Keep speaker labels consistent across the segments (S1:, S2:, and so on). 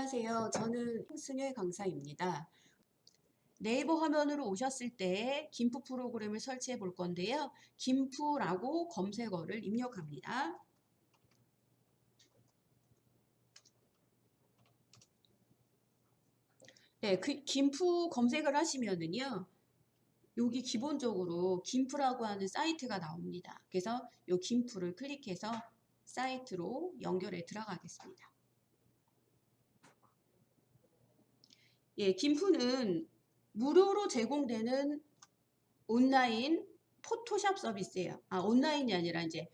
S1: 안녕하세요. 저는 승혜 강사입니다. 네이버 화면으로 오셨을 때 김프 프로그램을 설치해 볼 건데요. 김프라고 검색어를 입력합니다. 네, 김프 검색을 하시면은요. 여기 기본적으로 김프라고 하는 사이트가 나옵니다. 그래서 이 김프를 클릭해서 사이트로 연결해 들어가겠습니다. 예, 김프는 무료로 제공되는 온라인 포토샵 서비스예요. 온라인이 아니라 이제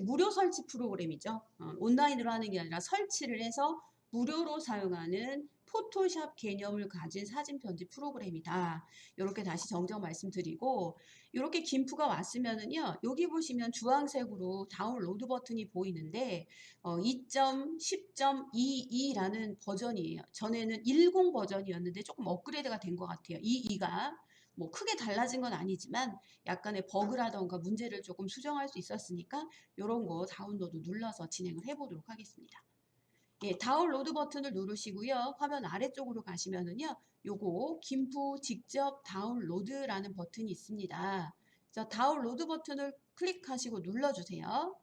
S1: 무료 설치 프로그램이죠. 온라인으로 하는 게 아니라 설치를 해서 무료로 사용하는 포토샵 개념을 가진 사진 편집 프로그램이다. 이렇게 다시 정정 말씀드리고, 이렇게 김프가 왔으면은요, 여기 보시면 주황색으로 다운로드 버튼이 보이는데 2.10.22라는 버전이에요. 전에는 10 버전이었는데 조금 업그레이드가 된 것 같아요. 22가 뭐 크게 달라진 건 아니지만 약간의 버그라던가 문제를 조금 수정할 수 있었으니까 이런 거 다운로드 눌러서 진행을 해보도록 하겠습니다. 예, 다운로드 버튼을 누르시고요. 화면 아래쪽으로 가시면은요. 요거 김프 직접 다운로드라는 버튼이 있습니다. 그래서 다운로드 버튼을 클릭하시고 눌러주세요.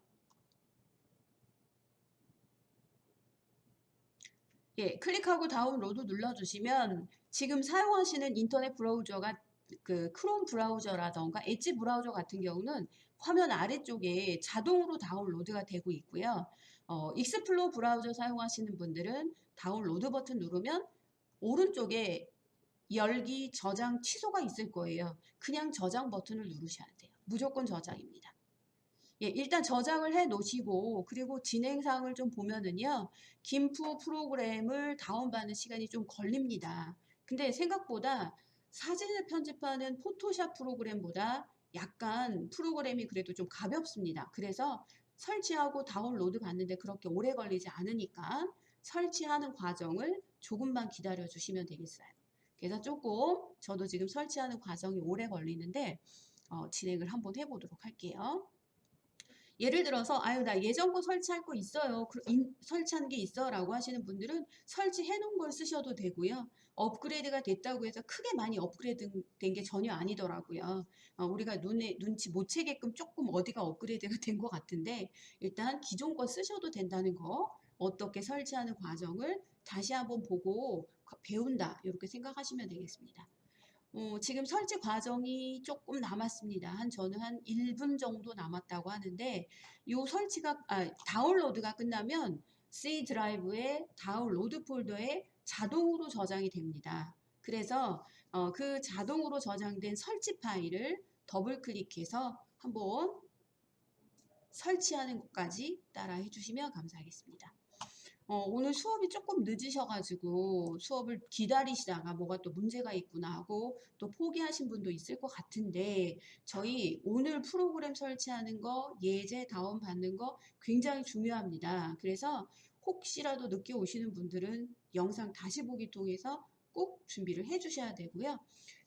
S1: 예, 클릭하고 다운로드 눌러주시면 지금 사용하시는 인터넷 브라우저가 그 크롬 브라우저라던가 엣지 브라우저 같은 경우는 화면 아래쪽에 자동으로 다운로드가 되고 있고요. 익스플로 브라우저 사용하시는 분들은 다운로드 버튼 누르면 오른쪽에 열기, 저장, 취소가 있을 거예요. 그냥 저장 버튼을 누르셔야 돼요. 무조건 저장입니다. 예, 일단 저장을 해 놓으시고 그리고 진행 사항을 좀 보면은요. 김프 프로그램을 다운받는 시간이 좀 걸립니다. 근데 생각보다 사진을 편집하는 포토샵 프로그램보다 약간 프로그램이 그래도 좀 가볍습니다. 그래서 설치하고 다운로드 받는데 그렇게 오래 걸리지 않으니까 설치하는 과정을 조금만 기다려 주시면 되겠어요. 그래서 조금 저도 지금 설치하는 과정이 오래 걸리는데 진행을 한번 해보도록 할게요. 예를 들어서 아유 나 예전 거 설치할 거 있어요. 설치한 게 있어 라고 하시는 분들은 설치해 놓은 걸 쓰셔도 되고요. 업그레이드가 됐다고 해서 크게 많이 업그레이드 된 게 전혀 아니더라고요. 우리가 눈치 못 채게끔 조금 어디가 업그레이드가 된 것 같은데 일단 기존 거 쓰셔도 된다는 거 어떻게 설치하는 과정을 다시 한번 보고 배운다 이렇게 생각하시면 되겠습니다. 지금 설치 과정이 조금 남았습니다. 저는 한 1분 정도 남았다고 하는데, 다운로드가 끝나면 C 드라이브에 다운로드 폴더에 자동으로 저장이 됩니다. 그래서 그 자동으로 저장된 설치 파일을 더블 클릭해서 한번 설치하는 것까지 따라 해주시면 감사하겠습니다. 오늘 수업이 조금 늦으셔가지고 수업을 기다리시다가 뭐가 또 문제가 있구나 하고 또 포기하신 분도 있을 것 같은데 저희 오늘 프로그램 설치하는 거, 예제 다운받는 거 굉장히 중요합니다. 그래서 혹시라도 늦게 오시는 분들은 영상 다시 보기 통해서 꼭 준비를 해 주셔야 되고요.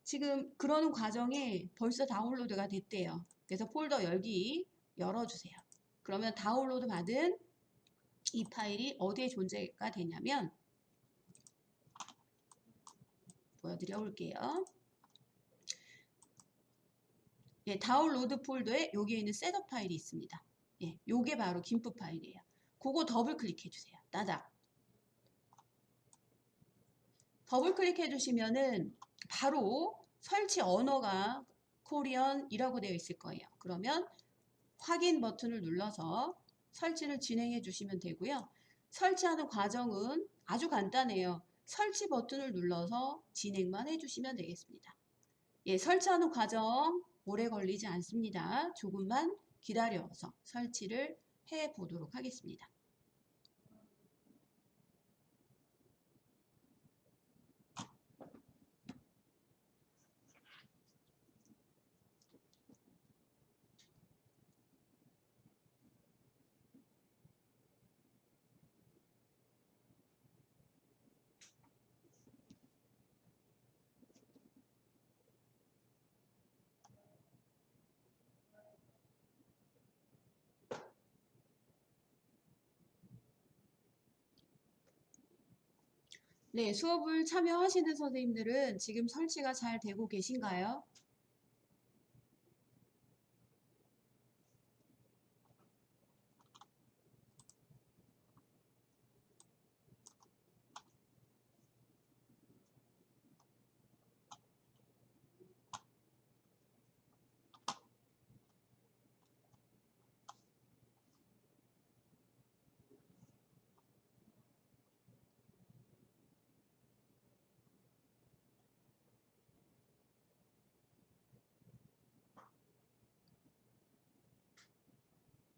S1: 지금 그러는 과정에 벌써 다운로드가 됐대요. 그래서 폴더 열어주세요. 그러면 다운로드 받은 이 파일이 어디에 존재가 되냐면 보여드려 볼게요. 예, 다운로드 폴더에 여기에 있는 셋업 파일이 있습니다. 예, 요게 바로 김프 파일이에요. 그거 더블 클릭해 주세요. 따닥. 더블 클릭해 주시면은 바로 설치 언어가 코리언이라고 되어 있을 거예요. 그러면 확인 버튼을 눌러서 설치를 진행해 주시면 되고요. 설치하는 과정은 아주 간단해요. 설치 버튼을 눌러서 진행만 해주시면 되겠습니다. 예, 설치하는 과정 오래 걸리지 않습니다. 조금만 기다려서 설치를 해 보도록 하겠습니다. 네, 수업을 참여하시는 선생님들은 지금 설치가 잘 되고 계신가요?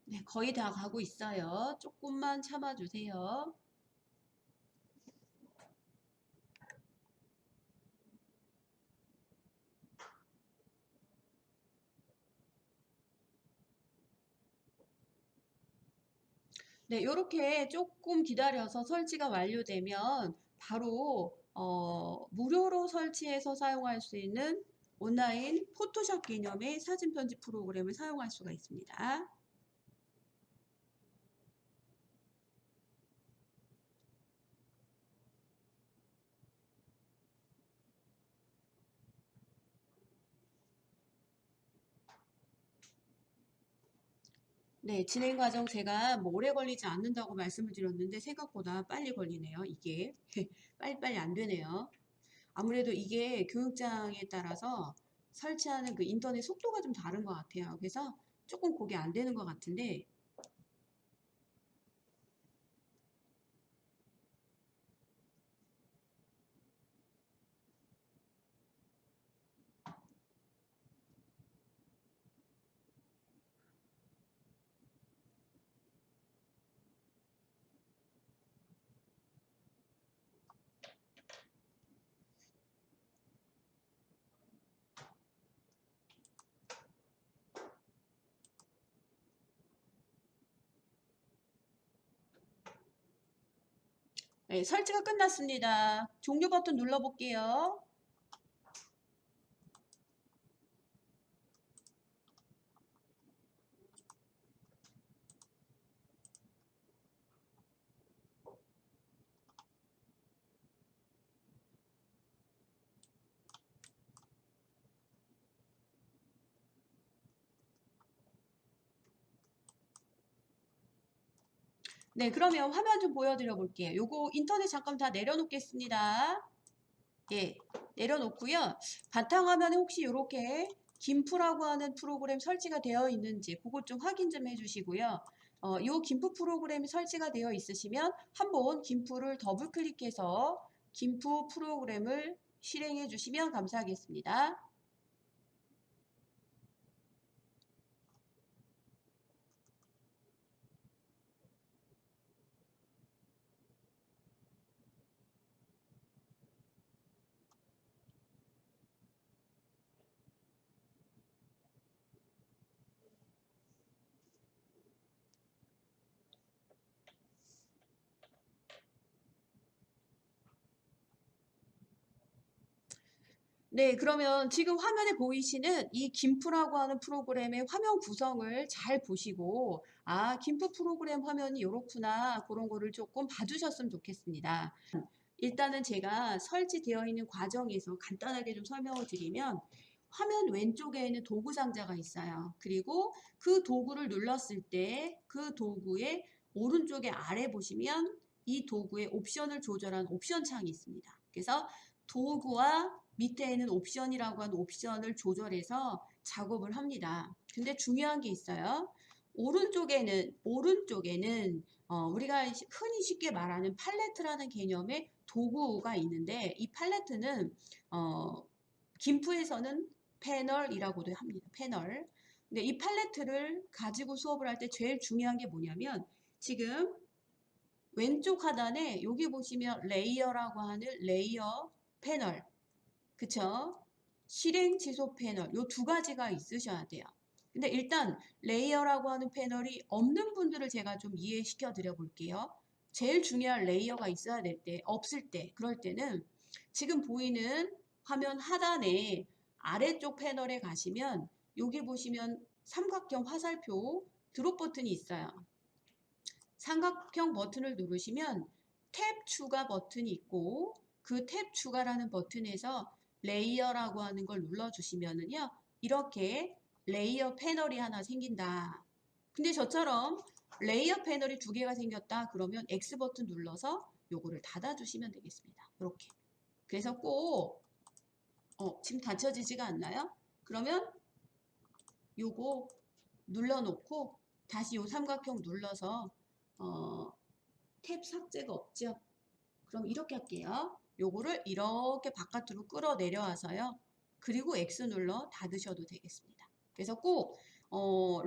S1: 네, 거의 다 가고 있어요. 조금만 참아주세요. 네, 이렇게 조금 기다려서 설치가 완료되면 바로 무료로 설치해서 사용할 수 있는 온라인 포토샵 개념의 사진 편집 프로그램을 사용할 수가 있습니다. 네, 진행 과정 제가 뭐 오래 걸리지 않는다고 말씀을 드렸는데 생각보다 빨리 걸리네요. 이게 빨리빨리 안 되네요. 아무래도 이게 교육장에 따라서 설치하는 그 인터넷 속도가 좀 다른 것 같아요. 그래서 조금 그게 안 되는 것 같은데 네, 설치가 끝났습니다. 종료 버튼 눌러볼게요. 네, 그러면 화면 좀 보여드려 볼게요. 요거 인터넷 잠깐 다 내려놓겠습니다. 예, 내려놓고요. 바탕화면에 혹시 이렇게 김프라고 하는 프로그램 설치가 되어 있는지 그것 좀 확인 좀 해주시고요. 요 김프 프로그램이 설치가 되어 있으시면 한번 김프를 더블 클릭해서 김프 프로그램을 실행해 주시면 감사하겠습니다. 네, 그러면 지금 화면에 보이시는 이 김프라고 하는 프로그램의 화면 구성을 잘 보시고, 아, 김프 프로그램 화면이 이렇구나, 그런 거를 조금 봐주셨으면 좋겠습니다. 일단은 제가 설치되어 있는 과정에서 간단하게 좀 설명을 드리면, 화면 왼쪽에는 도구 상자가 있어요. 그리고 그 도구를 눌렀을 때 그 도구의 오른쪽에 아래 보시면 이 도구의 옵션을 조절한 옵션 창이 있습니다. 그래서 도구와 밑에는 옵션이라고 하는 옵션을 조절해서 작업을 합니다. 근데 중요한 게 있어요. 오른쪽에는 우리가 흔히 쉽게 말하는 팔레트라는 개념의 도구가 있는데 이 팔레트는 김프에서는 패널이라고도 합니다. 패널. 근데 이 팔레트를 가지고 수업을 할 때 제일 중요한 게 뭐냐면 지금 왼쪽 하단에 여기 보시면 레이어라고 하는 레이어 패널, 그쵸? 실행 지속 패널, 요 두 가지가 있으셔야 돼요. 근데 일단 레이어라고 하는 패널이 없는 분들을 제가 좀 이해시켜 드려 볼게요. 제일 중요한 레이어가 있어야 될 때, 없을 때, 그럴 때는 지금 보이는 화면 하단에 아래쪽 패널에 가시면 여기 보시면 삼각형 화살표 드롭 버튼이 있어요. 삼각형 버튼을 누르시면 탭 추가 버튼이 있고 그 탭 추가라는 버튼에서 레이어라고 하는 걸 눌러주시면은요. 이렇게 레이어 패널이 하나 생긴다. 근데 저처럼 레이어 패널이 두 개가 생겼다. 그러면 X 버튼 눌러서 요거를 닫아주시면 되겠습니다. 이렇게. 그래서 꼭 지금 닫혀지지가 않나요? 그러면 요거 눌러놓고 다시 요 삼각형 눌러서 탭 삭제가 없죠? 그럼 이렇게 할게요. 요거를 이렇게 바깥으로 끌어내려와서요. 그리고 X 눌러 닫으셔도 되겠습니다. 그래서 꼭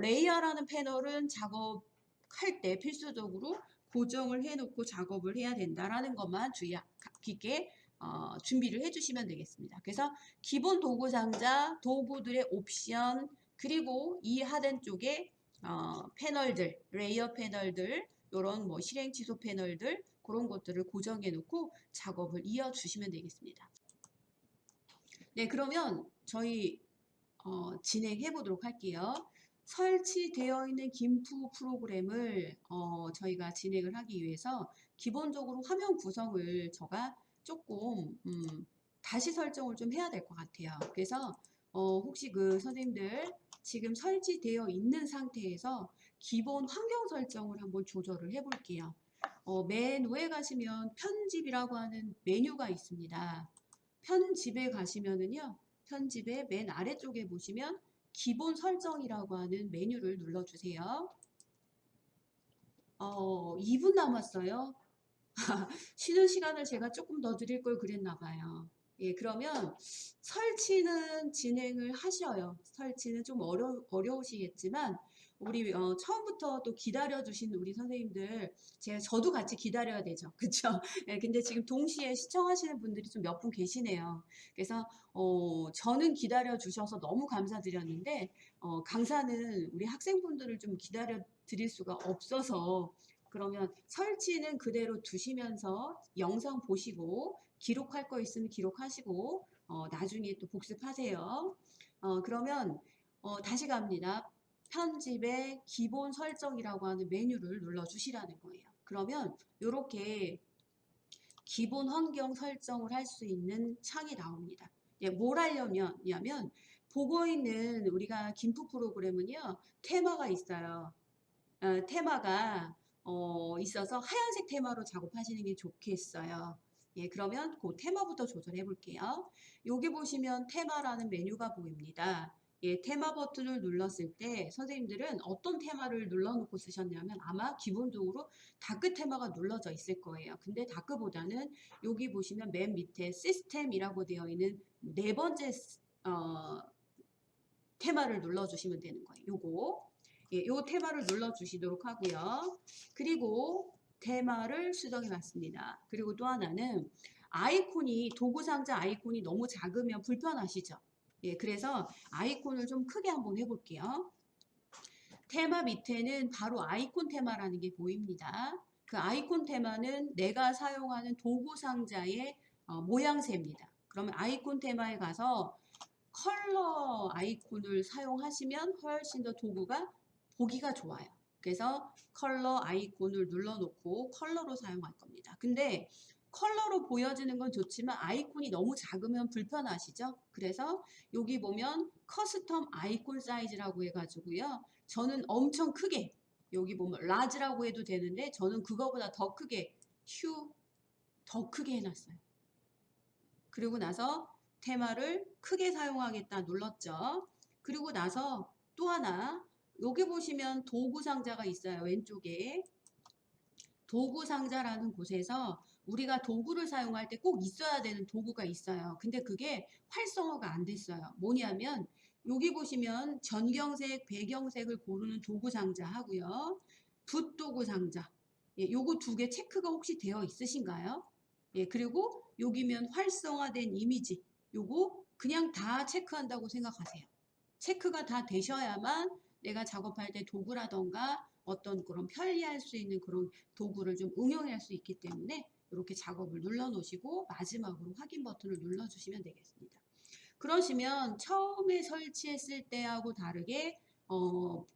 S1: 레이어라는 패널은 작업할 때 필수적으로 고정을 해놓고 작업을 해야 된다라는 것만 주의 깊게 준비를 해주시면 되겠습니다. 그래서 기본 도구 상자, 도구들의 옵션, 그리고 이 하단 쪽에 패널들, 레이어 패널들, 이런 뭐 실행 취소 패널들 그런 것들을 고정해 놓고 작업을 이어주시면 되겠습니다. 네, 그러면 저희 진행해 보도록 할게요. 설치되어 있는 김프 프로그램을 저희가 진행을 하기 위해서 기본적으로 화면 구성을 제가 조금 다시 설정을 좀 해야 될 것 같아요. 그래서 혹시 그 선생님들 지금 설치되어 있는 상태에서 기본 환경 설정을 한번 조절을 해 볼게요. 맨 위에 가시면 편집이라고 하는 메뉴가 있습니다. 편집에 가시면은요. 편집의 맨 아래쪽에 보시면 기본 설정이라고 하는 메뉴를 눌러주세요. 2분 남았어요. 쉬는 시간을 제가 조금 더 드릴 걸 그랬나 봐요. 예, 그러면 설치는 진행을 하셔요. 설치는 좀 어려우시겠지만 우리 처음부터 또 기다려주신 우리 선생님들 저도 같이 기다려야 되죠. 그쵸? 예, 근데 지금 동시에 시청하시는 분들이 좀 몇 분 계시네요. 그래서 저는 기다려 주셔서 너무 감사드렸는데 강사는 우리 학생분들을 좀 기다려 드릴 수가 없어서 그러면 설치는 그대로 두시면서 영상 보시고 기록할 거 있으면 기록하시고 나중에 또 복습하세요. 그러면 다시 갑니다. 편집의 기본 설정이라고 하는 메뉴를 눌러주시라는 거예요. 그러면 이렇게 기본 환경 설정을 할 수 있는 창이 나옵니다. 예, 뭘 하려면 보고 있는 우리가 김프 프로그램은요. 테마가 있어요. 테마가 있어서 하얀색 테마로 작업하시는 게 좋겠어요. 예, 그러면 그 테마부터 조절해 볼게요. 여기 보시면 테마라는 메뉴가 보입니다. 예, 테마 버튼을 눌렀을 때 선생님들은 어떤 테마를 눌러놓고 쓰셨냐면 아마 기본적으로 다크 테마가 눌러져 있을 거예요. 근데 다크보다는 여기 보시면 맨 밑에 시스템이라고 되어 있는 네 번째 테마를 눌러주시면 되는 거예요. 요거. 예, 요 테마를 눌러주시도록 하고요. 그리고 테마를 수정해 놨습니다. 그리고 또 하나는 아이콘이 도구상자 아이콘이 너무 작으면 불편하시죠? 예, 그래서 아이콘을 좀 크게 한번 해볼게요. 테마 밑에는 바로 아이콘 테마라는 게 보입니다. 그 아이콘 테마는 내가 사용하는 도구상자의 모양새입니다. 그러면 아이콘 테마에 가서 컬러 아이콘을 사용하시면 훨씬 더 도구가 보기가 좋아요. 그래서 컬러 아이콘을 눌러놓고 컬러로 사용할 겁니다. 근데 컬러로 보여지는 건 좋지만 아이콘이 너무 작으면 불편하시죠? 그래서 여기 보면 커스텀 아이콘 사이즈라고 해가지고요. 저는 엄청 크게 여기 보면 라지라고 해도 되는데 저는 그거보다 더 크게 더 크게 해놨어요. 그리고 나서 테마를 크게 사용하겠다 눌렀죠. 그리고 나서 또 하나 여기 보시면 도구 상자가 있어요. 왼쪽에 도구 상자라는 곳에서 우리가 도구를 사용할 때 꼭 있어야 되는 도구가 있어요. 근데 그게 활성화가 안 됐어요. 뭐냐면 여기 보시면 전경색, 배경색을 고르는 도구 상자 하고요. 붓 도구 상자. 예, 요거 두 개 체크가 혹시 되어 있으신가요? 예, 그리고 여기면 활성화된 이미지. 요거 그냥 다 체크한다고 생각하세요. 체크가 다 되셔야만 내가 작업할 때 도구라던가 어떤 그런 편리할 수 있는 그런 도구를 좀 응용할 수 있기 때문에 이렇게 작업을 눌러 놓으시고 마지막으로 확인 버튼을 눌러 주시면 되겠습니다. 그러시면 처음에 설치했을 때하고 다르게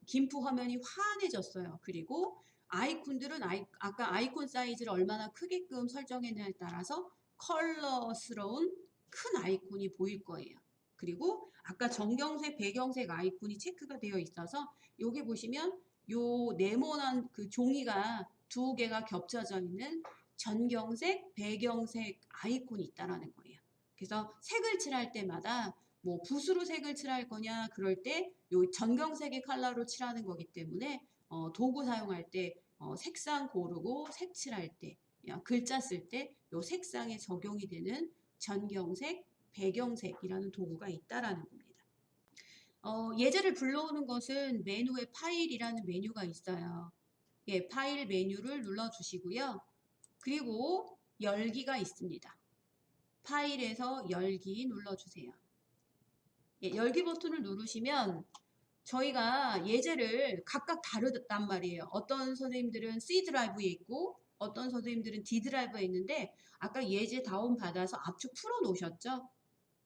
S1: 김프 화면이 환해졌어요. 그리고 아이콘들은 아까 아이콘 사이즈를 얼마나 크게끔 설정했냐에 따라서 컬러스러운 큰 아이콘이 보일 거예요. 그리고 아까 정경색, 배경색 아이콘이 체크가 되어 있어서 여기 보시면 요 네모난 그 종이가 두 개가 겹쳐져 있는 전경색, 배경색 아이콘이 있다라는 거예요. 그래서 색을 칠할 때마다 뭐 붓으로 색을 칠할 거냐 그럴 때 요 전경색의 컬러로 칠하는 거기 때문에 도구 사용할 때 색상 고르고 색칠할 때 글자 쓸 때 요 색상에 적용이 되는 전경색, 배경색이라는 도구가 있다라는 겁니다. 예제를 불러오는 것은 메뉴에 파일이라는 메뉴가 있어요. 예, 파일 메뉴를 눌러주시고요. 그리고 열기가 있습니다. 파일에서 열기 눌러주세요. 예, 열기 버튼을 누르시면 저희가 예제를 각각 다르단 말이에요. 어떤 선생님들은 C 드라이브에 있고 어떤 선생님들은 D 드라이브에 있는데 아까 예제 다운 받아서 압축 풀어 놓으셨죠?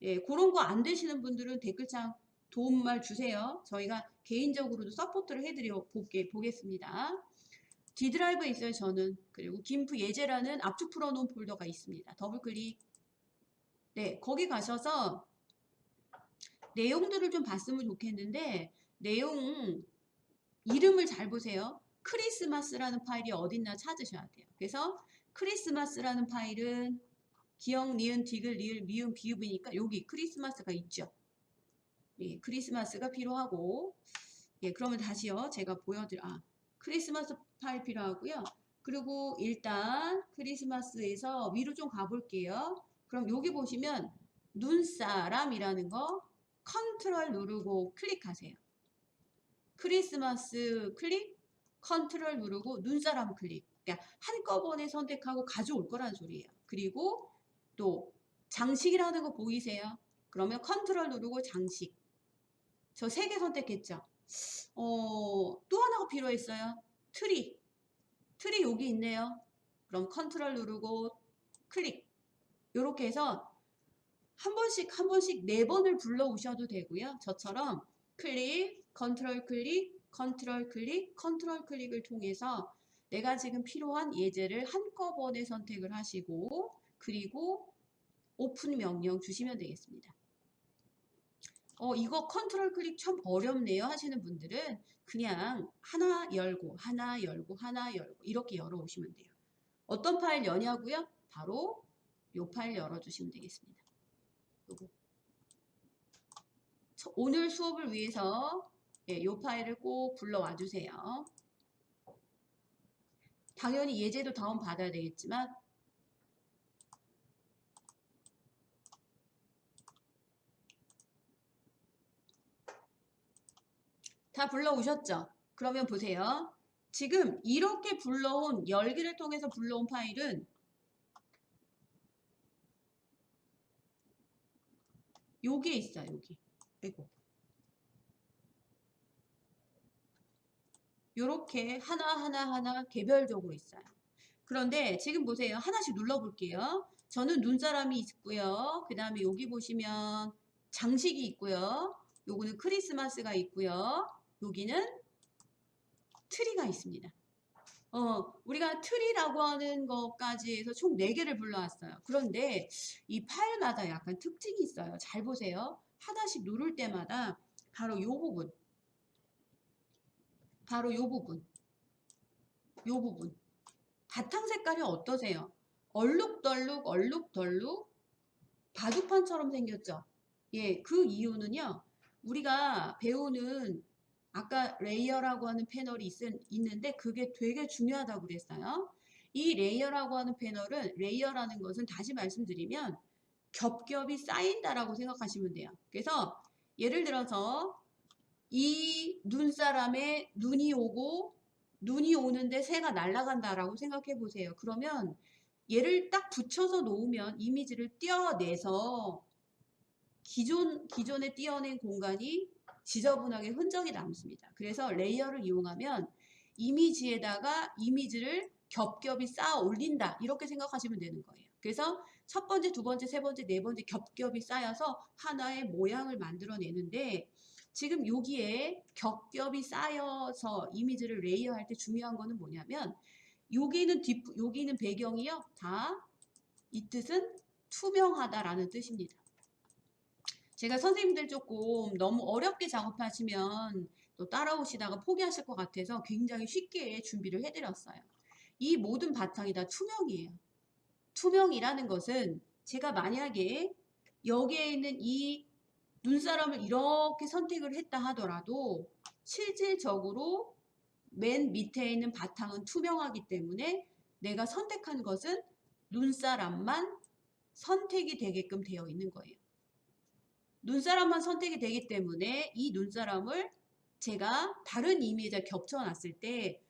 S1: 예, 그런 거 안 되시는 분들은 댓글창 도움말 주세요. 저희가 개인적으로도 서포트를 해드려 보겠습니다. D 드라이브에 있어요, 저는. 그리고 김프 예제라는 압축 풀어 놓은 폴더가 있습니다. 더블 클릭. 네, 거기 가셔서 내용들을 좀 봤으면 좋겠는데 내용 이름을 잘 보세요. 크리스마스라는 파일이 어딨나 찾으셔야 돼요. 그래서 크리스마스라는 파일은 기역, 니은, 디귿, 리을, 미음, 비읍이니까 여기 크리스마스가 있죠. 예, 크리스마스가 필요하고 예, 그러면 다시요. 제가 크리스마스 파일 필요하고요. 그리고 일단 크리스마스에서 위로 좀 가볼게요. 그럼 여기 보시면 눈사람이라는 거 컨트롤 누르고 클릭하세요. 크리스마스 클릭, 컨트롤 누르고 눈사람 클릭. 그러니까 한꺼번에 선택하고 가져올 거라는 소리예요. 그리고 또 장식이라는 거 보이세요? 그러면 컨트롤 누르고 장식. 저 3개 선택했죠? 또 하나가 필요했어요. 트리. 트리 여기 있네요. 그럼 컨트롤 누르고 클릭. 이렇게 해서 한 번씩 4번을 불러 오셔도 되고요. 저처럼 클릭, 컨트롤 클릭, 컨트롤 클릭, 컨트롤 클릭을 통해서 내가 지금 필요한 예제를 한꺼번에 선택을 하시고 그리고 오픈 명령 주시면 되겠습니다. 이거 컨트롤 클릭 참 어렵네요 하시는 분들은 그냥 하나 열고 하나 열고 하나 열고 이렇게 열어 오시면 돼요. 어떤 파일 여냐고요? 바로 이 파일 열어주시면 되겠습니다. 요거. 오늘 수업을 위해서 이 파일을 꼭 불러와 주세요. 당연히 예제도 다운 받아야 되겠지만 다 불러오셨죠? 그러면 보세요. 지금 이렇게 불러온 열기를 통해서 불러온 파일은 여기에 있어요. 여기. 아이고. 요렇게 하나하나 개별적으로 있어요. 그런데 지금 보세요. 하나씩 눌러볼게요. 저는 눈사람이 있고요. 그 다음에 여기 보시면 장식이 있고요. 요거는 크리스마스가 있고요. 여기는 트리가 있습니다. 우리가 트리라고 하는 것까지 해서 총 4개를 불러왔어요. 그런데 이 파일마다 약간 특징이 있어요. 잘 보세요. 하나씩 누를 때마다 바로 요 부분, 바로 요 부분, 요 부분. 바탕 색깔이 어떠세요? 얼룩덜룩 얼룩덜룩 바둑판처럼 생겼죠? 예, 그 이유는요. 우리가 배우는 아까 레이어라고 하는 패널이 있는데 그게 되게 중요하다고 그랬어요. 이 레이어라고 하는 패널은 레이어라는 것은 다시 말씀드리면 겹겹이 쌓인다라고 생각하시면 돼요. 그래서 예를 들어서 이 눈사람에 눈이 오고 눈이 오는데 새가 날아간다라고 생각해 보세요. 그러면 얘를 딱 붙여서 놓으면 이미지를 떼어내서 기존에 띄어낸 공간이 지저분하게 흔적이 남습니다. 그래서 레이어를 이용하면 이미지에다가 이미지를 겹겹이 쌓아 올린다. 이렇게 생각하시면 되는 거예요. 그래서 첫 번째, 두 번째, 세 번째, 네 번째 겹겹이 쌓여서 하나의 모양을 만들어내는데 지금 여기에 겹겹이 쌓여서 이미지를 레이어할 때 중요한 거는 뭐냐면 여기는 배경이요. 다 이 뜻은 투명하다라는 뜻입니다. 제가 선생님들 조금 너무 어렵게 작업하시면 또 따라오시다가 포기하실 것 같아서 굉장히 쉽게 준비를 해드렸어요. 이 모든 바탕이 다 투명이에요. 투명이라는 것은 제가 만약에 여기에 있는 이 눈사람을 이렇게 선택을 했다 하더라도 실질적으로 맨 밑에 있는 바탕은 투명하기 때문에 내가 선택한 것은 눈사람만 선택이 되게끔 되어 있는 거예요. 눈사람만 선택이 되기 때문에 이 눈사람을 제가 다른 이미지에 겹쳐놨을 때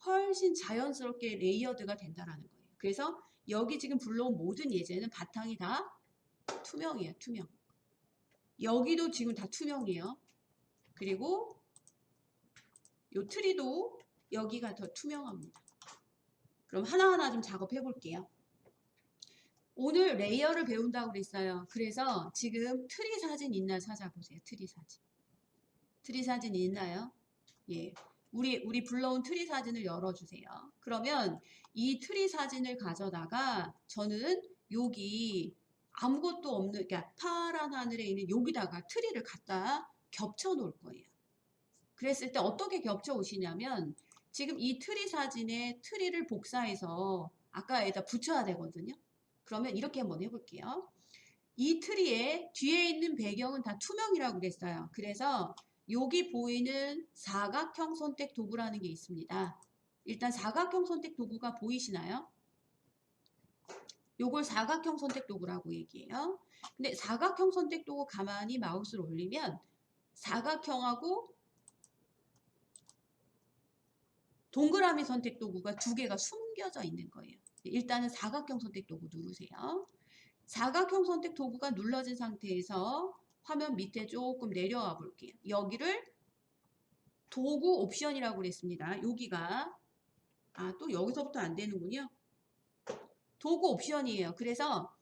S1: 훨씬 자연스럽게 레이어드가 된다라는 거예요. 그래서 여기 지금 불러온 모든 예제는 바탕이 다 투명이에요. 투명. 여기도 지금 다 투명이에요. 그리고 요 트리도 여기가 더 투명합니다. 그럼 하나하나 좀 작업해 볼게요. 오늘 레이어를 배운다고 그랬어요. 그래서 지금 트리 사진 있나 찾아보세요. 트리 사진. 트리 사진 있나요? 예. 우리 불러온 트리 사진을 열어주세요. 그러면 이 트리 사진을 가져다가 저는 여기 아무것도 없는, 그러니까 파란 하늘에 있는 여기다가 트리를 갖다 겹쳐 놓을 거예요. 그랬을 때 어떻게 겹쳐 오시냐면 지금 이 트리 사진에 트리를 복사해서 아까 여기다 붙여야 되거든요. 그러면 이렇게 한번 해볼게요. 이 트리에 뒤에 있는 배경은 다 투명이라고 그랬어요. 그래서 여기 보이는 사각형 선택 도구라는 게 있습니다. 일단 사각형 선택 도구가 보이시나요? 요걸 사각형 선택 도구라고 얘기해요. 근데 사각형 선택 도구 가만히 마우스를 올리면 사각형하고 동그라미 선택 도구가 두 개가 숨겨져 있는 거예요. 일단은 사각형 선택 도구 누르세요. 사각형 선택 도구가 눌러진 상태에서 화면 밑에 조금 내려와 볼게요. 여기를 도구 옵션이라고 그랬습니다. 여기가 또 여기서부터 안 되는군요. 도구 옵션이에요. 그래서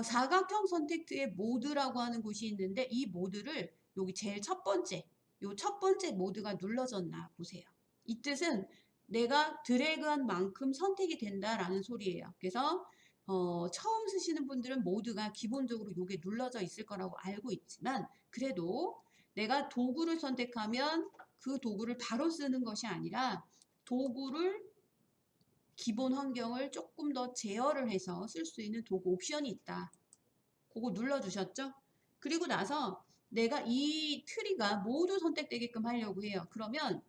S1: 사각형 선택트의 모드라고 하는 곳이 있는데 이 모드를 여기 제일 첫 번째 요 첫 번째 모드가 눌러졌나 보세요. 이 뜻은 내가 드래그한 만큼 선택이 된다라는 소리예요. 그래서 처음 쓰시는 분들은 모드가 기본적으로 이게 눌러져 있을 거라고 알고 있지만 그래도 내가 도구를 선택하면 그 도구를 바로 쓰는 것이 아니라 도구를 기본 환경을 조금 더 제어를 해서 쓸 수 있는 도구 옵션이 있다. 그거 눌러주셨죠? 그리고 나서 내가 이 트리가 모두 선택되게끔 하려고 해요. 그러면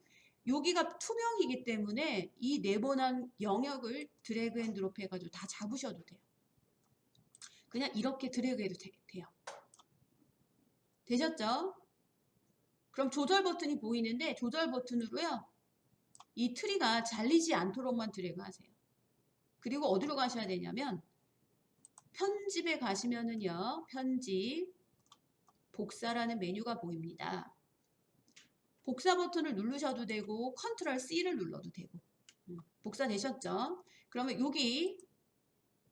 S1: 여기가 투명이기 때문에 이 네모난 영역을 드래그 앤 드롭 해가지고 다 잡으셔도 돼요. 그냥 이렇게 드래그 해도 돼요. 되셨죠? 그럼 조절 버튼이 보이는데 조절 버튼으로요. 이 트리가 잘리지 않도록만 드래그 하세요. 그리고 어디로 가셔야 되냐면 편집에 가시면은요. 편집, 복사라는 메뉴가 보입니다. 복사 버튼을 누르셔도 되고 컨트롤 C를 눌러도 되고 복사 되셨죠? 그러면 여기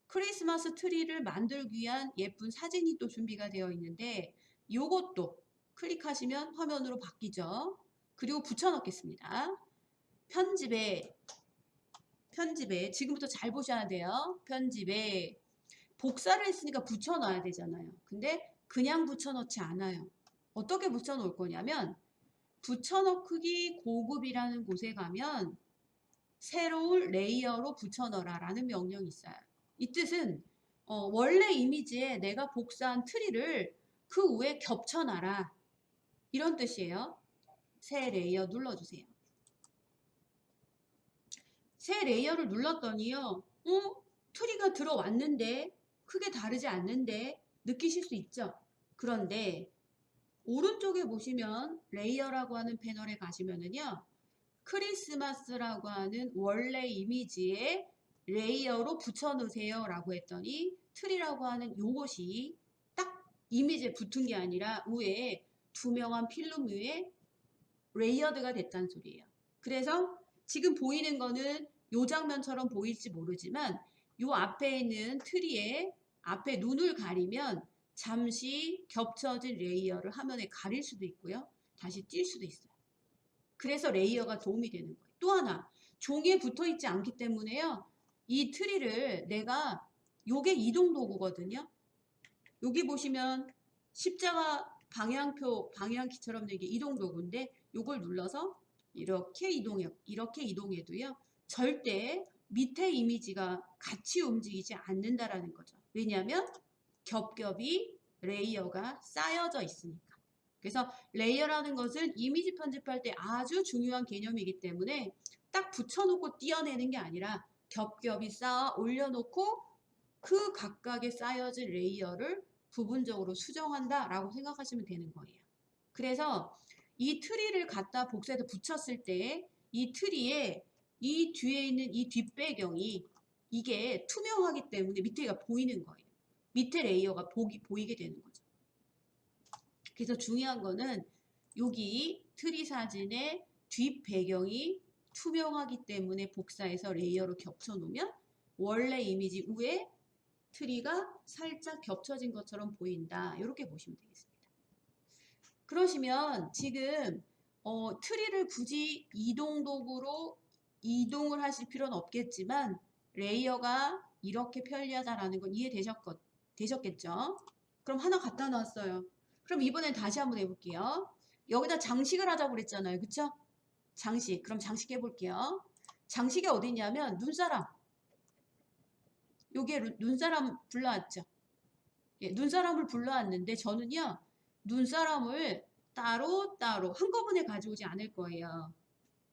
S1: 크리스마스 트리를 만들기 위한 예쁜 사진이 또 준비가 되어 있는데 요것도 클릭하시면 화면으로 바뀌죠. 그리고 붙여넣겠습니다. 편집에 지금부터 잘 보셔야 돼요. 편집에 복사를 했으니까 붙여넣어야 되잖아요. 근데 그냥 붙여넣지 않아요. 어떻게 붙여놓을 거냐면 붙여넣기 고급이라는 곳에 가면 새로운 레이어로 붙여넣어라 라는 명령이 있어요. 이 뜻은 원래 이미지에 내가 복사한 트리를 그 위에 겹쳐놔라 이런 뜻이에요. 새 레이어 눌러주세요. 새 레이어를 눌렀더니요. 트리가 들어왔는데 크게 다르지 않는데 느끼실 수 있죠. 그런데 오른쪽에 보시면 레이어라고 하는 패널에 가시면은요. 크리스마스라고 하는 원래 이미지에 레이어로 붙여넣으세요 라고 했더니 트리라고 하는 요것이 딱 이미지에 붙은 게 아니라 위에 투명한 필름 위에 레이어드가 됐다는 소리예요. 그래서 지금 보이는 거는 요 장면처럼 보일지 모르지만 요 앞에 있는 트리에 앞에 눈을 가리면 잠시 겹쳐진 레이어를 화면에 가릴 수도 있고요. 다시 띌 수도 있어요. 그래서 레이어가 도움이 되는 거예요. 또 하나 종이에 붙어 있지 않기 때문에요. 이 트리를 내가 요게 이동 도구거든요. 여기 보시면 십자가 방향표, 방향키처럼 되게 이동 도구인데 요걸 눌러서 이렇게 이동해도요. 절대 밑에 이미지가 같이 움직이지 않는다라는 거죠. 왜냐하면 겹겹이 레이어가 쌓여져 있으니까. 그래서 레이어라는 것은 이미지 편집할 때 아주 중요한 개념이기 때문에 딱 붙여놓고 띄어내는 게 아니라 겹겹이 쌓아 올려놓고 그 각각의 쌓여진 레이어를 부분적으로 수정한다라고 생각하시면 되는 거예요. 그래서 이 트리를 갖다 복사해서 붙였을 때 이 트리에 이 뒤에 있는 이 뒷배경이 이게 투명하기 때문에 밑에가 보이는 거예요. 밑에 레이어가 보이게 되는 거죠. 그래서 중요한 거는 여기 트리 사진의 뒷배경이 투명하기 때문에 복사해서 레이어로 겹쳐 놓으면 원래 이미지 위에 트리가 살짝 겹쳐진 것처럼 보인다. 이렇게 보시면 되겠습니다. 그러시면 지금 트리를 굳이 이동 도구로 이동을 하실 필요는 없겠지만 레이어가 이렇게 편리하다라는 건 이해되셨겠죠? 그럼 하나 갖다 놨어요. 그럼 이번엔 다시 한번 해볼게요. 여기다 장식을 하자고 그랬잖아요. 그쵸? 장식. 그럼 장식 해볼게요. 장식이 어디 있냐면 눈사람. 요게 눈사람 불러왔죠. 예, 눈사람을 불러왔는데 저는요. 눈사람을 따로 한꺼번에 가져오지 않을 거예요.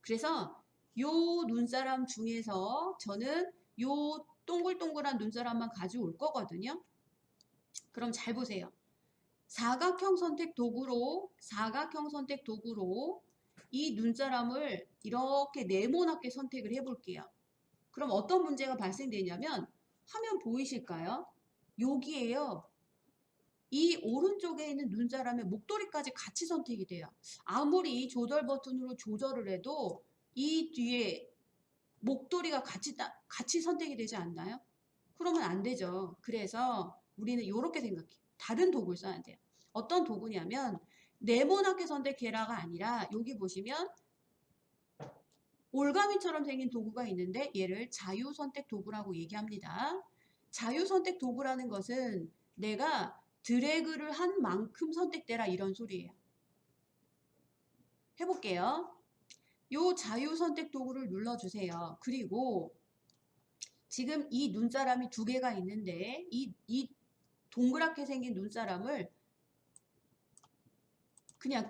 S1: 그래서 요 눈사람 중에서 저는 요 동글동글한 눈사람만 가져올 거거든요. 그럼 잘 보세요. 사각형 선택 도구로 이 눈사람을 이렇게 네모나게 선택을 해볼게요. 그럼 어떤 문제가 발생되냐면 화면 보이실까요? 여기에요. 이 오른쪽에 있는 눈사람의 목도리까지 같이 선택이 돼요. 아무리 조절 버튼으로 조절을 해도 이 뒤에 목도리가 같이 선택이 되지 않나요? 그러면 안 되죠. 그래서 우리는 이렇게 생각해요. 다른 도구를 써야 돼요. 어떤 도구냐면 네모나게 선택해라가 아니라 여기 보시면 올가미처럼 생긴 도구가 있는데 얘를 자유선택 도구라고 얘기합니다. 자유선택 도구라는 것은 내가 드래그를 한 만큼 선택되라 이런 소리예요. 해볼게요. 요 자유선택 도구를 눌러주세요. 그리고 지금 이 눈사람이 두 개가 있는데 이 동그랗게 생긴 눈사람을 그냥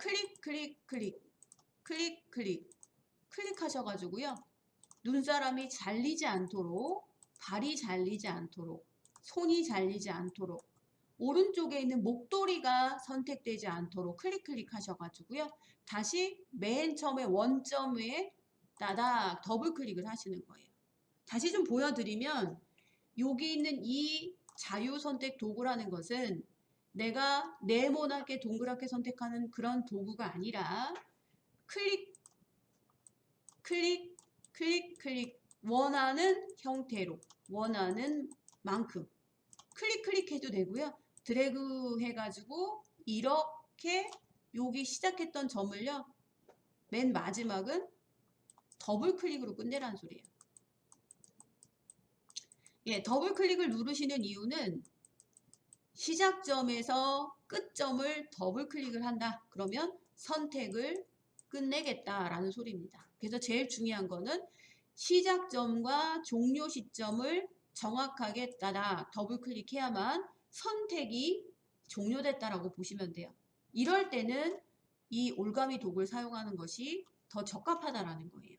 S1: 클릭하셔가지고요. 눈사람이 잘리지 않도록, 발이 잘리지 않도록, 손이 잘리지 않도록, 오른쪽에 있는 목도리가 선택되지 않도록 클릭하셔가지고요. 다시 맨 처음에 원점에 따닥 더블 클릭을 하시는 거예요. 다시 좀 보여드리면 여기 있는 이 자유 선택 도구라는 것은 내가 네모나게 동그랗게 선택하는 그런 도구가 아니라 클릭 원하는 형태로 원하는 만큼 클릭해도 되고요. 드래그 해가지고 이렇게 여기 시작했던 점을요. 맨 마지막은 더블 클릭으로 끝내라는 소리예요. 예, 더블 클릭을 누르시는 이유는 시작점에서 끝점을 더블 클릭을 한다. 그러면 선택을 끝내겠다라는 소리입니다. 그래서 제일 중요한 거는 시작점과 종료 시점을 정확하게 따다 더블 클릭해야만 선택이 종료됐다라고 보시면 돼요. 이럴 때는 이 올가미 도구를 사용하는 것이 더 적합하다라는 거예요.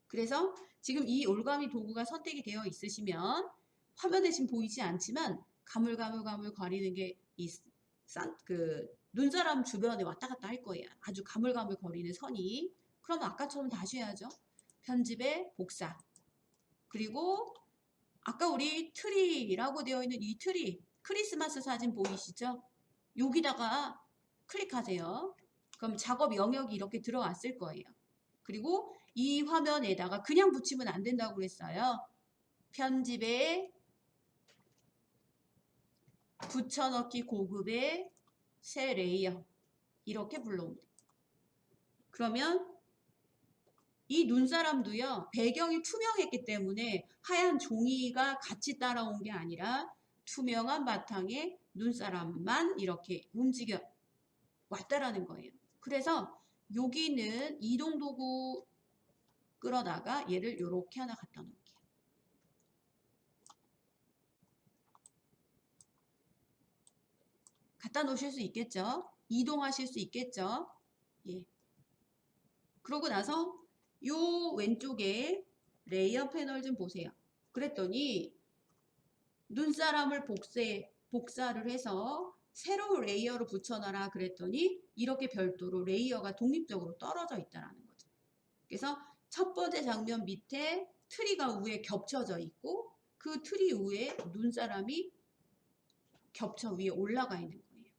S1: 그래서 지금 이 올가미 도구가 선택이 되어 있으시면 화면에 지금 보이지 않지만 가물가물 거리는 게 눈사람 주변에 왔다 갔다 할 거예요. 아주 가물가물 거리는 선이. 그럼 아까처럼 다시 해야죠. 편집에 복사. 그리고 아까 우리 트리라고 되어 있는 이 트리, 크리스마스 사진 보이시죠? 여기다가 클릭하세요. 그럼 작업 영역이 이렇게 들어왔을 거예요. 그리고 이 화면에다가 그냥 붙이면 안 된다고 그랬어요. 편집에 붙여넣기 고급의 새 레이어 이렇게 불러옵니다. 그러면 이 눈사람도요. 배경이 투명했기 때문에 하얀 종이가 같이 따라온 게 아니라 투명한 바탕에 눈사람만 이렇게 움직여 왔다라는 거예요. 그래서 여기는 이동도구 끌어다가 얘를 이렇게 하나 갖다 놓을게요. 갖다 놓으실 수 있겠죠? 이동하실 수 있겠죠? 예. 그러고 나서 요 왼쪽에 레이어 패널 좀 보세요. 그랬더니 눈사람을 복사를 해서 새로운 레이어로 붙여놔라 그랬더니 이렇게 별도로 레이어가 독립적으로 떨어져 있다는 거죠. 그래서 첫 번째 장면 밑에 트리가 위에 겹쳐져 있고 그 트리 위에 눈사람이 겹쳐 위에 올라가 있는 거예요.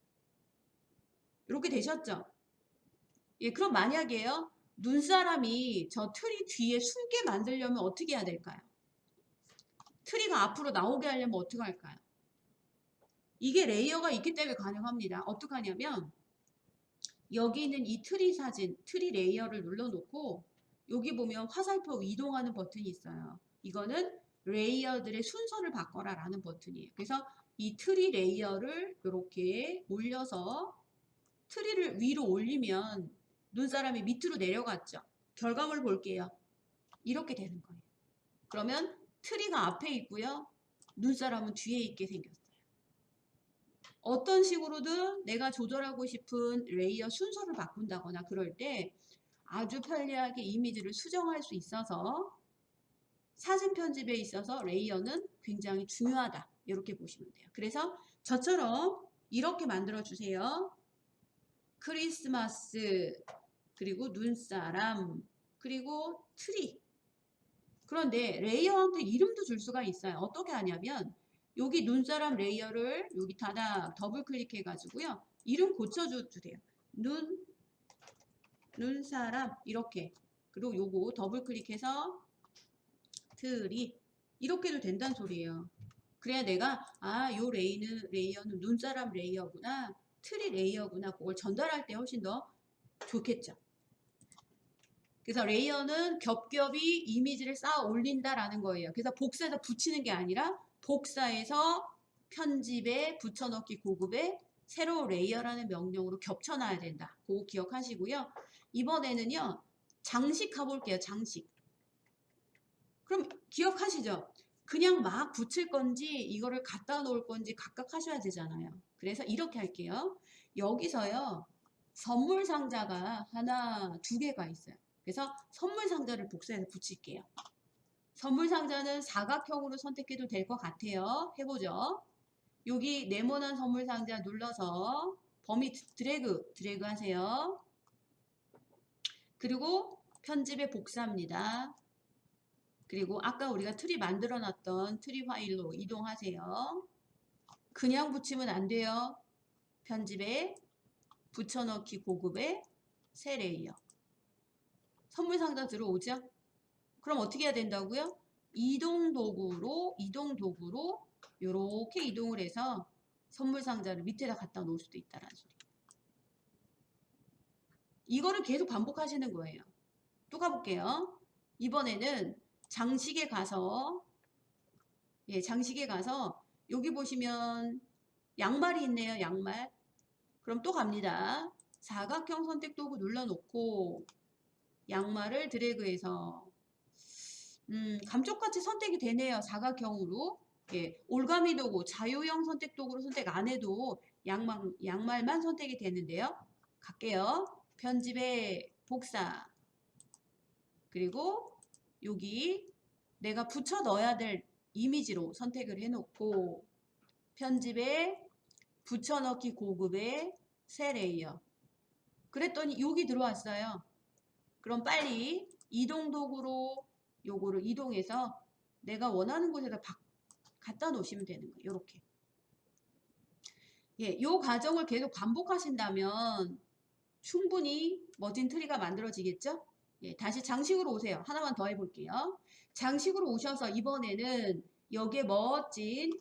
S1: 이렇게 되셨죠? 예, 그럼 만약에요. 눈사람이 저 트리 뒤에 숨게 만들려면 어떻게 해야 될까요? 트리가 앞으로 나오게 하려면 어떻게 할까요? 이게 레이어가 있기 때문에 가능합니다. 어떻게 하냐면 여기 있는 이 트리 사진, 트리 레이어를 눌러놓고 여기 보면 화살표 이동하는 버튼이 있어요. 이거는 레이어들의 순서를 바꿔라 라는 버튼이에요. 그래서 이 트리 레이어를 이렇게 올려서 트리를 위로 올리면 눈사람이 밑으로 내려갔죠. 결과물 볼게요. 이렇게 되는 거예요. 그러면 트리가 앞에 있고요. 눈사람은 뒤에 있게 생겼어요. 어떤 식으로든 내가 조절하고 싶은 레이어 순서를 바꾼다거나 그럴 때 아주 편리하게 이미지를 수정할 수 있어서 사진 편집에 있어서 레이어는 굉장히 중요하다. 이렇게 보시면 돼요. 그래서 저처럼 이렇게 만들어 주세요. 크리스마스, 그리고 눈사람, 그리고 트리. 그런데 레이어한테 이름도 줄 수가 있어요. 어떻게 하냐면 여기 눈사람 레이어를 여기다가 더블 클릭해 가지고요. 이름 고쳐주세요. 눈사람 이렇게. 그리고 요거 더블 클릭해서 트리 이렇게도 된다는 소리예요. 그래야 내가 요 레이어는 눈사람 레이어구나. 트리 레이어구나. 그걸 전달할 때 훨씬 더 좋겠죠. 그래서 레이어는 겹겹이 이미지를 쌓아 올린다라는 거예요. 그래서 복사해서 붙이는 게 아니라 복사해서 편집에 붙여넣기 고급에 새로운 레이어라는 명령으로 겹쳐놔야 된다. 그거 기억하시고요. 이번에는요. 장식 가볼게요. 장식. 그럼 기억하시죠? 그냥 막 붙일 건지 이거를 갖다 놓을 건지 각각 하셔야 되잖아요. 그래서 이렇게 할게요. 여기서요. 선물 상자가 하나, 두 개가 있어요. 그래서 선물 상자를 복사해서 붙일게요. 선물 상자는 사각형으로 선택해도 될 것 같아요. 해보죠. 여기 네모난 선물 상자 눌러서 범위 드래그 하세요. 그리고 편집에 복사합니다. 그리고 아까 우리가 트리 만들어 놨던 트리 파일로 이동하세요. 그냥 붙이면 안 돼요. 편집에 붙여넣기 고급에 새 레이어. 선물 상자 들어오죠? 그럼 어떻게 해야 된다고요? 이동 도구로 이렇게 이동을 해서 선물 상자를 밑에다 갖다 놓을 수도 있다라는 소리. 이거를 계속 반복하시는 거예요. 또 가볼게요. 이번에는 장식에 가서 여기 보시면 양말이 있네요. 양말. 그럼 또 갑니다. 사각형 선택 도구 눌러놓고 양말을 드래그해서 감쪽같이 선택이 되네요. 사각형으로. 예, 올가미 도구, 자유형 선택 도구로 선택 안 해도 양말만 선택이 되는데요. 갈게요. 편집에 복사. 그리고 여기 내가 붙여 넣어야 될 이미지로 선택을 해놓고 편집에 붙여넣기 고급의 새 레이어. 그랬더니 여기 들어왔어요. 그럼 빨리 이동 도구로 요거를 이동해서 내가 원하는 곳에다 갖다 놓으시면 되는 거예요. 요렇게. 예, 요 과정을 계속 반복하신다면 충분히 멋진 트리가 만들어지겠죠? 예, 다시 장식으로 오세요. 하나만 더 해볼게요. 장식으로 오셔서 이번에는 여기에 멋진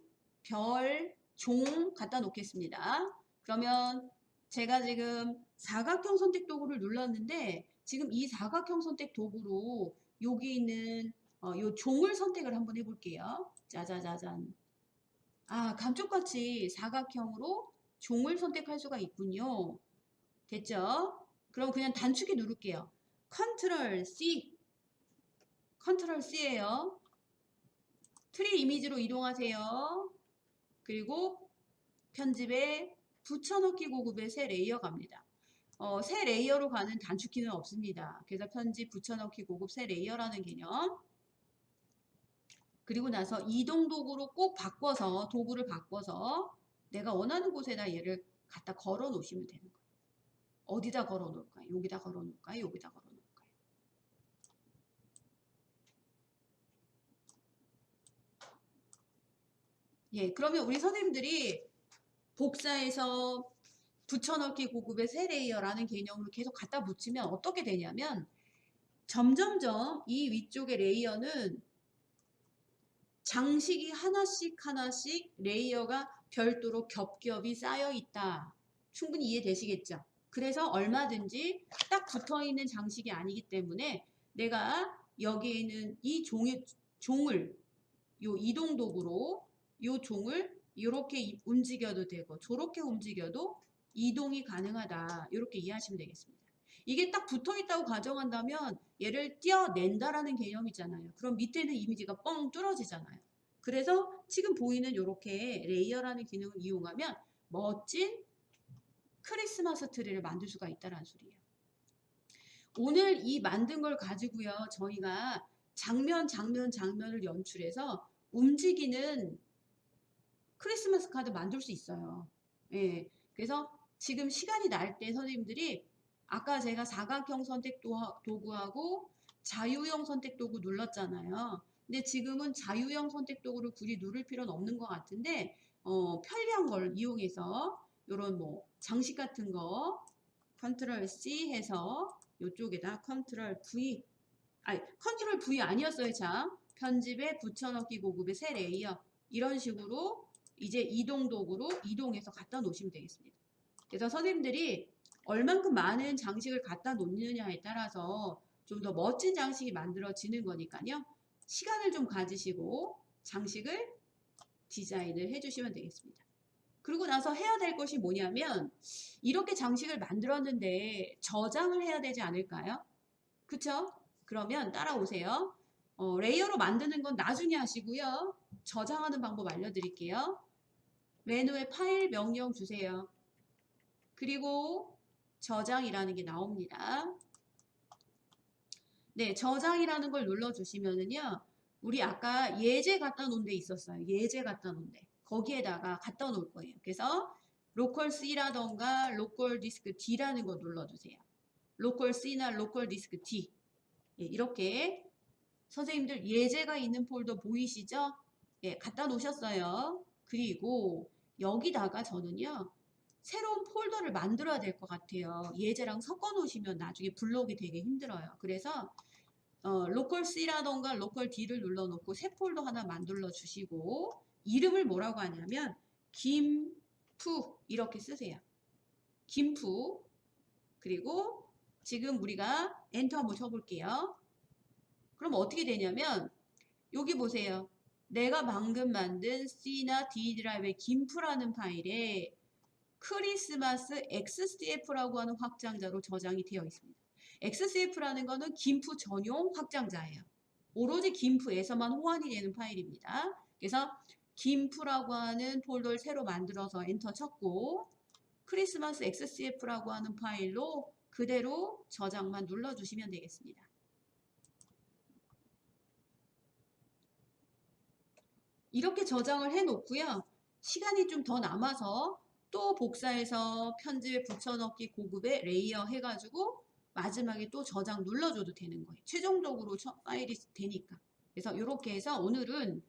S1: 별, 종 갖다 놓겠습니다. 그러면 제가 지금 사각형 선택 도구를 눌렀는데 지금 이 사각형 선택 도구로 여기 있는 요 종을 선택을 한번 해볼게요. 짜자자잔. 감쪽같이 사각형으로 종을 선택할 수가 있군요. 됐죠? 그럼 그냥 단축키 누를게요. 컨트롤 C, 컨트롤 C예요. 트리 이미지로 이동하세요. 그리고 편집에 붙여넣기 고급의 새 레이어 갑니다. 새 레이어로 가는 단축키는 없습니다. 그래서 편집 붙여넣기 고급 새 레이어라는 개념. 그리고 나서 이동 도구로 꼭 바꿔서 도구를 바꿔서 내가 원하는 곳에다 얘를 갖다 걸어 놓으시면 되는 거예요. 어디다 걸어 놓을까요? 여기다 걸어 놓을까요? 여기다 걸어 놓을까요? 예, 그러면 우리 선생님들이 복사해서 붙여넣기 고급의 새 레이어라는 개념으로 계속 갖다 붙이면 어떻게 되냐면 점점점 이 위쪽의 레이어는 장식이 하나씩 하나씩 레이어가 별도로 겹겹이 쌓여 있다. 충분히 이해되시겠죠? 그래서 얼마든지 딱 붙어 있는 장식이 아니기 때문에 내가 여기에 있는 이 종을 요 이동 도구로 요 종을 이렇게 움직여도 되고 저렇게 움직여도 이동이 가능하다. 이렇게 이해하시면 되겠습니다. 이게 딱 붙어 있다고 가정한다면 얘를 떼어낸다라는 개념이잖아요. 그럼 밑에는 이미지가 뻥 뚫어지잖아요. 그래서 지금 보이는 이렇게 레이어라는 기능을 이용하면 멋진 크리스마스 트리를 만들 수가 있다는 소리예요. 오늘 이 만든 걸 가지고요. 저희가 장면을 연출해서 움직이는 크리스마스 카드 만들 수 있어요. 예. 그래서 지금 시간이 날 때 선생님들이 아까 제가 사각형 선택 도구하고 자유형 선택 도구 눌렀잖아요. 근데 지금은 자유형 선택 도구를 굳이 누를 필요는 없는 것 같은데 편리한 걸 이용해서 이런 뭐 장식 같은 거 컨트롤 C 해서 이쪽에다 컨트롤 V 컨트롤 V 아니었어요. 참 편집에 붙여넣기 고급의 새 레이어 이런 식으로 이제 이동 도구로 이동해서 갖다 놓으시면 되겠습니다. 그래서 선생님들이 얼만큼 많은 장식을 갖다 놓느냐에 따라서 좀 더 멋진 장식이 만들어지는 거니까요. 시간을 좀 가지시고 장식을 디자인을 해주시면 되겠습니다. 그리고 나서 해야 될 것이 뭐냐면 이렇게 장식을 만들었는데 저장을 해야 되지 않을까요? 그쵸? 그러면 따라오세요. 레이어로 만드는 건 나중에 하시고요. 저장하는 방법 알려드릴게요. 메뉴에 파일 명령 주세요. 그리고 저장이라는 게 나옵니다. 네, 저장이라는 걸 눌러주시면은요. 우리 아까 예제 갖다 놓은 데 있었어요. 예제 갖다 놓은 데. 거기에다가 갖다 놓을 거예요. 그래서 로컬 C라던가 로컬 디스크 D라는 거 눌러주세요. 로컬 C나 로컬 디스크 D. 예, 이렇게 선생님들 예제가 있는 폴더 보이시죠? 예, 갖다 놓으셨어요. 그리고 여기다가 저는요. 새로운 폴더를 만들어야 될 것 같아요. 예제랑 섞어 놓으시면 나중에 블록이 되게 힘들어요. 그래서 로컬 C라던가 로컬 D를 눌러놓고 새 폴더 하나 만들어 주시고 이름을 뭐라고 하냐면 김푸 이렇게 쓰세요. 김푸 그리고 지금 우리가 엔터 한번 쳐볼게요. 그럼 어떻게 되냐면 여기 보세요. 내가 방금 만든 C나 D 드라이브의 김푸라는 파일에 크리스마스 XCF라고 하는 확장자로 저장이 되어 있습니다. XCF라는 거는 김프 전용 확장자예요. 오로지 김프에서만 호환이 되는 파일입니다. 그래서 김프라고 하는 폴더를 새로 만들어서 엔터 쳤고 크리스마스 XCF라고 하는 파일로 그대로 저장만 눌러주시면 되겠습니다. 이렇게 저장을 해 놓고요. 시간이 좀 더 남아서 또 복사해서 편집에 붙여넣기 고급의 레이어 해가지고 마지막에 또 저장 눌러줘도 되는 거예요. 최종적으로 파일이 되니까. 그래서 이렇게 해서 오늘은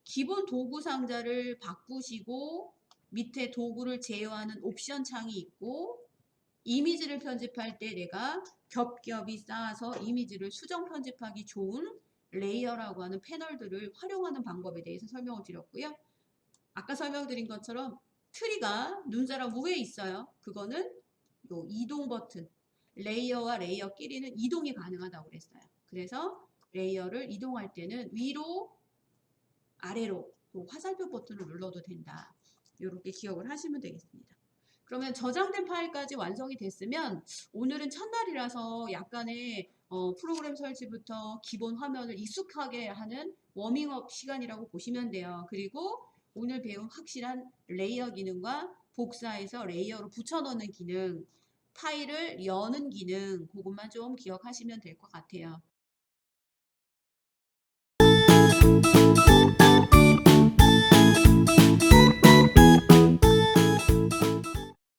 S1: 기본 도구 상자를 바꾸시고 밑에 도구를 제어하는 옵션 창이 있고 이미지를 편집할 때 내가 겹겹이 쌓아서 이미지를 수정 편집하기 좋은 레이어라고 하는 패널들을 활용하는 방법에 대해서 설명을 드렸고요. 아까 설명드린 것처럼 트리가 눈사람 위에 있어요. 그거는 요 이동 버튼, 레이어와 레이어끼리는 이동이 가능하다고 그랬어요. 그래서 레이어를 이동할 때는 위로, 아래로 또 화살표 버튼을 눌러도 된다. 이렇게 기억을 하시면 되겠습니다. 그러면 저장된 파일까지 완성이 됐으면 오늘은 첫날이라서 약간의 프로그램 설치부터 기본 화면을 익숙하게 하는 워밍업 시간이라고 보시면 돼요. 그리고 오늘 배운 확실한 레이어 기능과 복사해서 레이어로 붙여넣는 기능, 파일을 여는 기능, 그것만 좀 기억하시면 될 것 같아요.